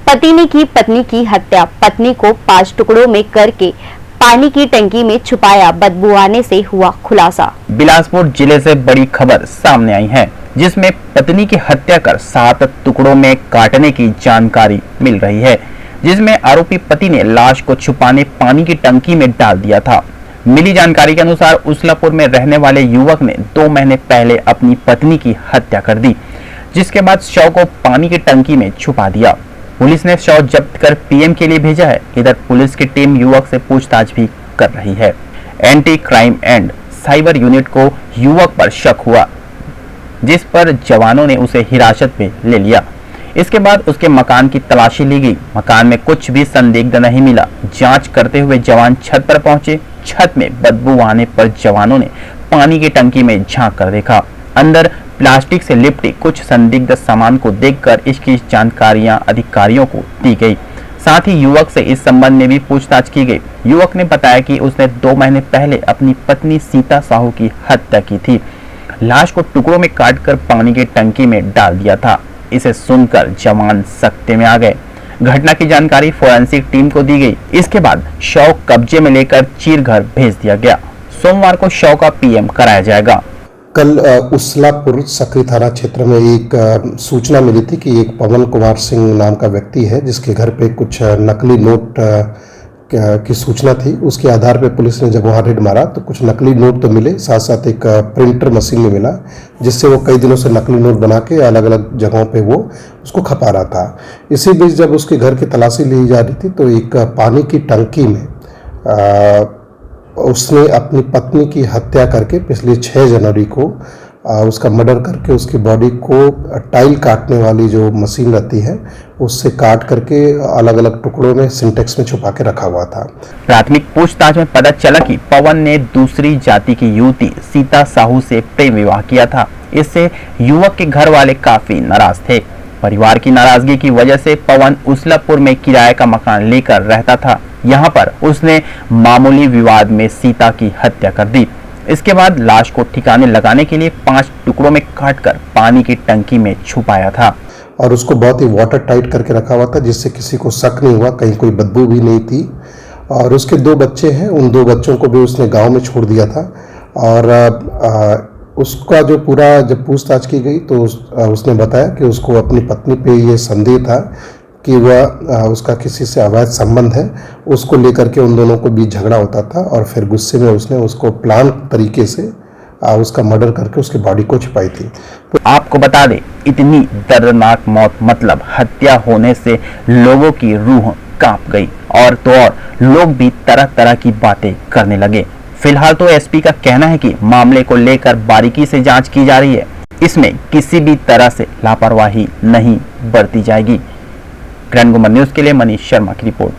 पति ने की पत्नी की हत्या। पत्नी को 5 टुकड़ों में करके पानी की टंकी में छुपाया, बदबू आने से हुआ खुलासा। बिलासपुर जिले से बड़ी खबर सामने आई है, जिसमें पत्नी की हत्या कर 7 टुकड़ों में काटने की जानकारी मिल रही है, जिसमें आरोपी पति ने लाश को छुपाने पानी की टंकी में डाल दिया था। मिली जानकारी के अनुसार उसलापुर में रहने वाले युवक ने 2 महीने पहले अपनी पत्नी की हत्या कर दी, जिसके बाद शव को पानी की टंकी में छुपा दिया। पुलिस ने शव जब्त कर पीएम के लिए भेजा है। इधर पुलिस की टीम युवक से पूछताछ भी कर रही है। Anti crime and cyber unit को युवक पर शक हुआ, जिस पर जवानों ने उसे हिरासत में ले लिया। इसके बाद उसके मकान की तलाशी ली गई। मकान में कुछ भी संदिग्ध नहीं मिला। जांच करते हुए जवान छत पर पहुंचे। छत में बदबू आने पर जवानों ने पानी की टंकी में झांक कर देखा। अंदर प्लास्टिक से लिपटी कुछ संदिग्ध सामान को देखकर इसकी जानकारियां अधिकारियों को दी गई। साथ ही युवक से इस संबंध में भी पूछताछ की गई। युवक ने बताया कि उसने 2 महीने पहले अपनी पत्नी सीता साहू की हत्या की थी। लाश को टुकड़ों में काटकर पानी की टंकी में डाल दिया था। इसे सुनकर जवान सख्ते में आ गए। घटना की जानकारी फोरेंसिक टीम को दी गई। इसके बाद शव कब्जे में लेकर चीरघर भेज दिया गया। सोमवार को शव का पीएम कराया जाएगा। कल उसलापुर सकरी थाना क्षेत्र में एक सूचना मिली थी कि एक पवन कुमार सिंह नाम का व्यक्ति है, जिसके घर पे कुछ नकली नोट की सूचना थी। उसके आधार पे पुलिस ने जब वहाँ रेड मारा तो कुछ नकली नोट तो मिले, साथ साथ एक प्रिंटर मशीन भी मिला, जिससे वो कई दिनों से नकली नोट बना के अलग अलग जगहों पे वो उसको खपा रहा था। इसी बीच जब उसके घर की तलाशी ली जा रही थी तो एक पानी की टंकी में उसने अपनी पत्नी की हत्या करके पिछले 6 जनवरी को उसका मर्डर करके उसकी बॉडी को टाइल काटने वाली जो मशीन रहती है उससे काट करके अलग अलग टुकड़ों में सिंटेक्स में छुपा के रखा हुआ था। प्राथमिक पूछताछ में पता चला कि पवन ने दूसरी जाति की युवती सीता साहू से प्रेम विवाह किया था। इससे युवक के घर वाले काफी नाराज थे। परिवार की नाराजगी की वजह से पवन उसलापुर में किराए का मकान लेकर रहता था। यहाँ पर उसने मामूली विवाद में सीता की हत्या कर दी। इसके बाद लाश को ठिकाने लगाने के लिए 5 टुकड़ों में काटकर पानी की टंकी में छुपाया था और उसको बहुत ही वाटर टाइट करके रखा हुआ था, जिससे किसी को शक नहीं हुआ, कहीं कोई बदबू भी नहीं थी। और उसके 2 बच्चे हैं, उन 2 बच्चों को भी उसने गांव में छोड़ दिया था। और उसका जो पूरा जब पूछताछ की गई तो उसने बताया कि उसको अपनी पत्नी पे ये संदेह था कि वह उसका किसी से अवैध संबंध है, उसको लेकर के उन दोनों को बीच झगड़ा होता था और फिर गुस्से में उसने उसको प्लान तरीके से उसका मर्डर करके उसकी बॉडी को छुपाई थी। तो आपको बता दें, इतनी दर्दनाक मौत मतलब हत्या होने से लोगों की रूह कांप गई और तो और लोग भी तरह तरह की बातें करने लगे। फिलहाल तो एसपी का कहना है कि मामले को लेकर बारीकी से जांच की जा रही है। इसमें किसी भी तरह से लापरवाही नहीं बरती जाएगी। ग्रैंड गुमर न्यूज के लिए मनीष शर्मा की रिपोर्ट।